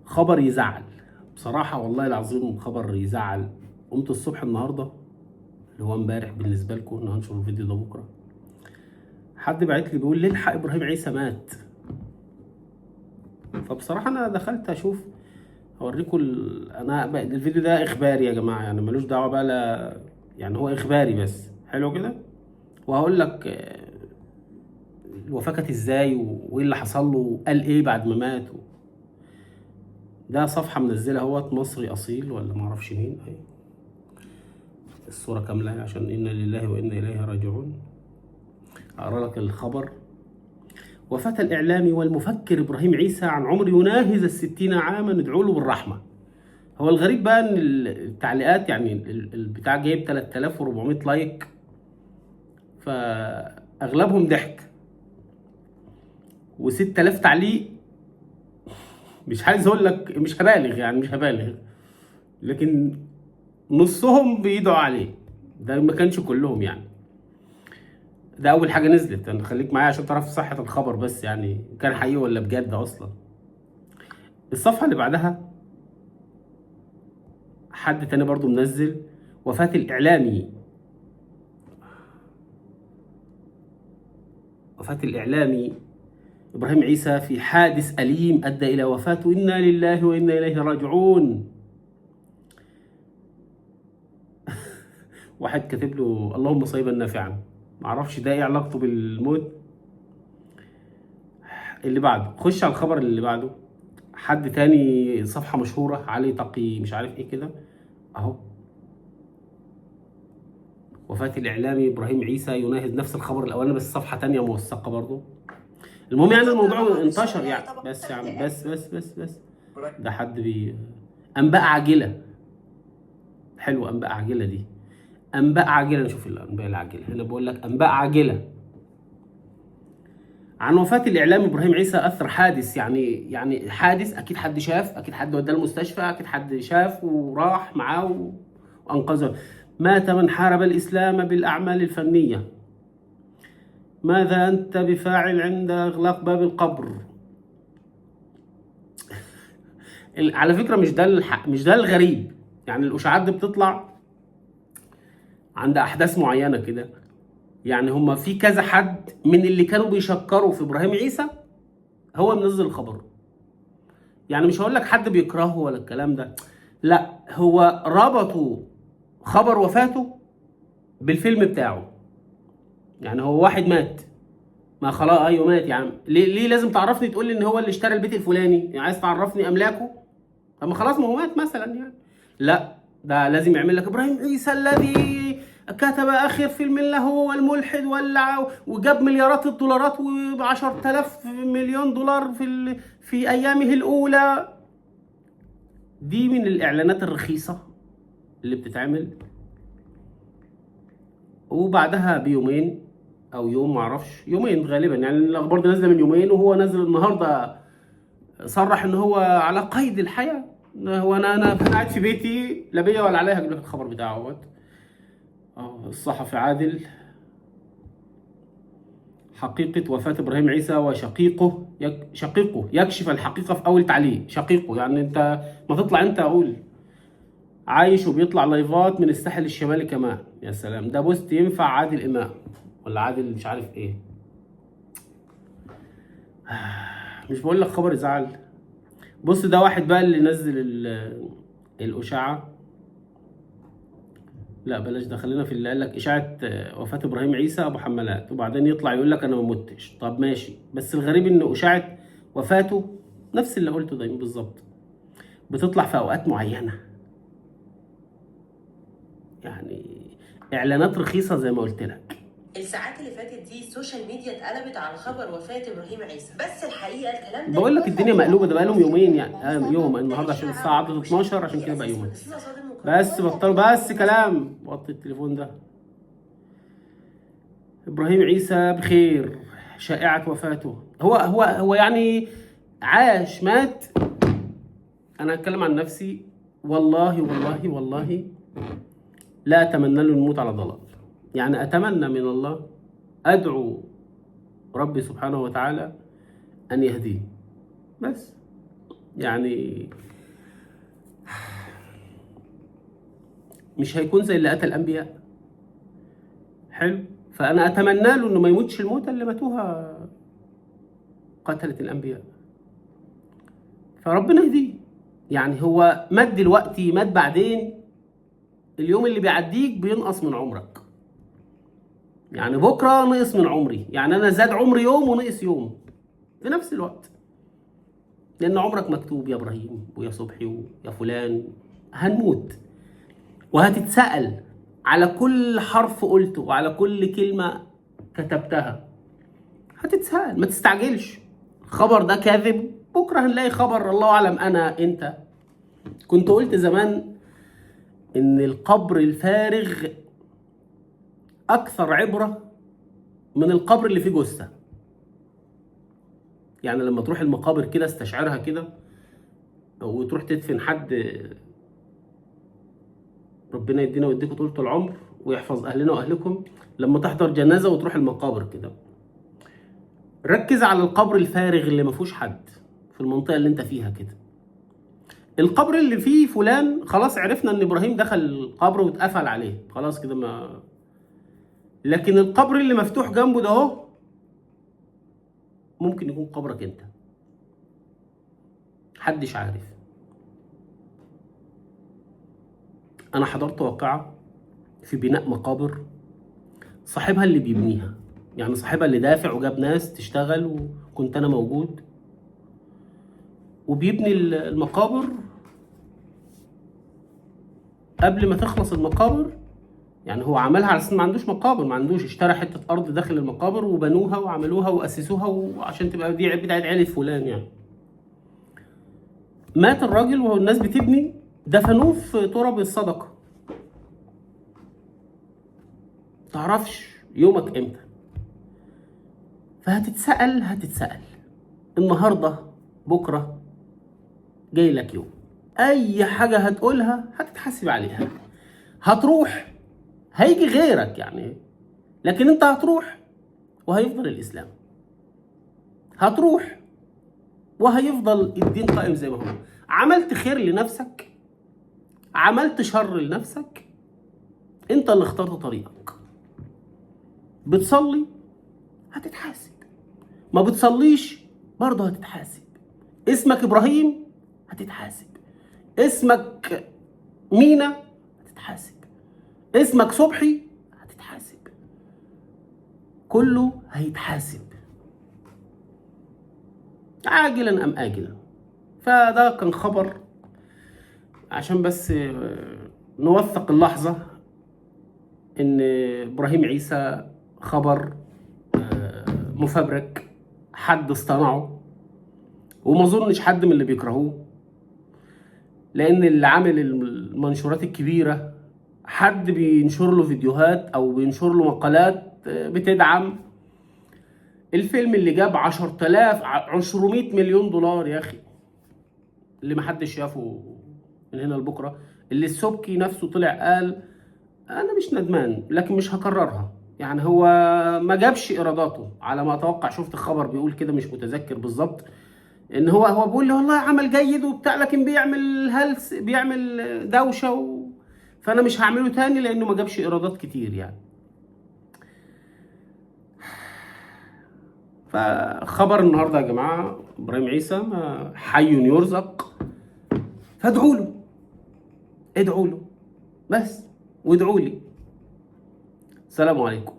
خبر يزعل بصراحة، والله العظيم خبر يزعل. قمت الصبح النهاردة، اللي هو امبارح بالنسبة لكم، انا هنشر الفيديو ده بكرة، حد بعت لي بيقول لي الحق ابراهيم عيسى مات. فبصراحة انا دخلت اشوف، هوريكم انا بقى الفيديو ده اخباري يا جماعة، يعني ملوش دعوة بقى، لا يعني هو اخباري بس، حلو كده. وهقول لك الوفاة كانت ازاي وايه اللي حصل له وقال ايه بعد ما مات. ده صفحة منزلها اهوت، مصري اصيل ولا معرفش مين اهي، الصورة كاملة عشان إنا لله وإنا إليه راجعون. أقرأ لك الخبر. وفاة الإعلامي والمفكر إبراهيم عيسى عن عمر يناهز 60 عاما، ندعو له بالرحمة. هو الغريب بقى إن التعليقات، يعني البتاع جايب 3400 لايك، فأغلبهم ضحك، و6000 تعليق. مش عايز أقول لك، مش هبالغ يعني، مش هبالغ، لكن نصهم بيدعوا عليه، ده ما كانش كلهم يعني. ده اول حاجه نزلت، انا خليك معايا عشان تعرف صحه الخبر، بس يعني كان حقيقي ولا بجد اصلا. الصفحه اللي بعدها حد تاني برضو منزل وفاه الاعلامي، وفاه الاعلامي ابراهيم عيسى في حادث اليم ادى الى وفاته، انا لله وانا اليه راجعون. واحد كاتب له اللهم صيبا نافعا، معرفش ده ايه علاقته بالموت. اللي بعده، خش على الخبر اللي بعده، حد تاني صفحه مشهوره، علي تقي مش عارف ايه كده اهو، وفاة الإعلامي إبراهيم عيسى يناهز نفس الخبر الأولاني بس صفحة تانية موثقة برضه. المهم يعني الموضوع انتشر يعني، بس يعني بس ده حد أنباء عاجلة. حلو، أنباء عاجلة دي، أنباء عاجلة. نشوف الأنباء العاجلة هنا، بقول لك أنباء عاجلة عن وفاة الإعلامي إبراهيم عيسى أثر حادث، يعني حادث أكيد حد شاف، أكيد حد وداه المستشفى، أكيد حد شاف وراح معاه وأنقذه. مات من حارب الإسلام بالأعمال الفنية. ماذا أنت بفاعل عند إغلاق باب القبر؟ على فكرة مش ده الغريب، يعني الإشاعات دي بتطلع عند أحداث معينة كده. يعني هما في كذا حد من اللي كانوا بيشكروا في إبراهيم عيسى هو منزل الخبر. يعني مش هقول لك حد بيكرهه ولا الكلام ده، لا، هو ربطوا خبر وفاته بالفيلم بتاعه. يعني هو واحد مات، ما خلاص ايوه مات يا عم، ليه لازم تعرفني تقول لي ان هو اللي اشترى البيت الفلاني؟ يعني عايز تعرفني املاكه؟ طب ما خلاص، ما هو مات مثلا يعني. لا، ده لازم يعمل لك ابراهيم عيسى الذي كتب اخر فيلم له هو الملحد، وجاب مليارات الدولارات و10,000 مليون دولار في ايامه الاولى. دي من الاعلانات الرخيصه اللي بتتعمل. وبعدها بيومين او يوم، معرفش، يومين غالبا، يعني الاخبار دي نازله من يومين وهو نازل النهارده صرح ان هو على قيد الحياه. هو انا قاعد في بيتي، لا بيا ولا عليا، هجيب لك الخبر بتاعه اهوت. الصحفي عادل، حقيقة وفاة إبراهيم عيسى وشقيقه شقيقه يكشف الحقيقة في أول تعليق. شقيقه يعني أنت ما تطلع أنت أقول عايش وبيطلع لايفات من الساحل الشمالي كمان. يا سلام، ده بوست ينفع عادل إمام ولا عادل مش عارف إيه. مش بقول لك خبر يزعل. بص، ده واحد بقى اللي نزل الأشاعة. لا بلاش ده، خلينا في اللي قال لك اشاعه وفاه ابراهيم عيسى ابو حمالات، وبعدين يطلع يقول لك انا ما متش. طب ماشي، بس الغريب ان اشاعه وفاته نفس اللي قلته دايما بالظبط، بتطلع في اوقات معينه، يعني اعلانات رخيصه زي ما قلت لك. الساعات اللي فاتت دي السوشيال ميديا اتقلبت على خبر وفاة ابراهيم عيسى، بس الحقيقه الكلام ده بقول لك اتوثق الدنيا في مقلوبه، ده اكتر بقالهم من يومين مصدر يعني، يوم ومصادر، ده النهارده عشان اشاعه الساعه عدت ومش 12 عشان دي كده بقى اساسا يومين. في مصادر بس مكرره بطلوا تتابع بس المصادر. كلام، وطي التليفون ده. ابراهيم عيسى بخير، شائعه وفاته، هو يعني عاش مات. انا هتكلم عن نفسي، والله والله والله لا اتمنى له الموت على ضلال. يعني اتمنى من الله، ادعو ربي سبحانه وتعالى ان يهديه بس. يعني مش هيكون زي اللي قتل الانبياء. حلو. فانا اتمنى له انه ما يموتش الموتة اللي ماتوها قتلة الانبياء. فربنا يهديه. يعني هو مات دلوقتي، مات بعدين، اليوم اللي بيعديك بينقص من عمرك. يعني بكره نقص من عمري، يعني انا زاد عمري يوم ونقص يوم في نفس الوقت. لان عمرك مكتوب يا ابراهيم ويا صبحي ويا فلان. هنموت وهتتسأل على كل حرف قلته وعلى كل كلمة كتبتها. هتتسأل، ما تستعجلش. الخبر ده كاذب، بكره هنلاقي خبر الله اعلم. انا انت كنت قلت زمان ان القبر الفارغ اكثر عبرة من القبر اللي فيه جثة. يعني لما تروح المقابر كده استشعرها كده، وتروح تدفن حد، ربنا يدينا ويديكم طولة العمر ويحفظ اهلنا واهلكم. لما تحضر جنازة وتروح المقابر كده، ركز على القبر الفارغ اللي ما فيهوش حد في المنطقة اللي انت فيها كده. القبر اللي فيه فلان خلاص عرفنا ان ابراهيم دخل القبر واتقفل عليه خلاص كده، ما. لكن القبر اللي مفتوح جنبه ده اهو ممكن يكون قبرك انت، محدش عارف. انا حضرت واقعة في بناء مقابر، صاحبها اللي بيبنيها، يعني صاحبها اللي دافع وجاب ناس تشتغل، وكنت انا موجود. وبيبني المقابر، قبل ما تخلص المقابر، يعني هو عملها على اساس ما عندوش مقابر، ما عندوش، اشترى حته ارض داخل المقابر وبنوها وعملوها واسسوها وعشان تبقى دي بتاعت عيله فلان يعني. مات الراجل وهو الناس بتبني، دفنوه في تراب الصدقه. تعرفش يومك امتى. هتتسأل النهارده بكره جاي لك يوم. اي حاجه هتقولها هتتحاسب عليها. هتروح هيجي غيرك يعني، لكن انت هتروح وهيفضل الاسلام. هتروح وهيفضل الدين قائم زي ما هو. عملت خير لنفسك، عملت شر لنفسك، انت اللي اخترت طريقك. بتصلي هتتحاسب، ما بتصليش برضه هتتحاسب. اسمك ابراهيم هتتحاسب، اسمك مينا هتتحاسب، اسمك صبحي هتتحاسب، كله هيتحاسب عاجلا ام اجلا. فده كان خبر عشان بس نوثق اللحظة ان ابراهيم عيسى خبر مفبرك، حد اصطنعه، وما اظنش حد من اللي بيكرهوه، لان اللي عامل المنشورات الكبيرة حد بينشر له فيديوهات او بينشر له مقالات بتدعم الفيلم اللي جاب 200 مليون دولار يا اخي، اللي محدش شافه من هنا لبكره، اللي السبكي نفسه طلع قال انا مش ندمان لكن مش هكررها. يعني هو ما جابش ايراداته على ما اتوقع، شفت الخبر بيقول كده مش متذكر بالظبط، ان هو بيقول لي والله عمل جيد وبتاع، لكن بيعمل هلس، بيعمل دوشه فانا مش هعمله تاني لانه ما جابش ايرادات كتير يعني. فخبر النهارده يا جماعه، ابراهيم عيسى حي يرزق، فادعوا له، ادعوا له بس، وادعوا لي. السلام عليكم.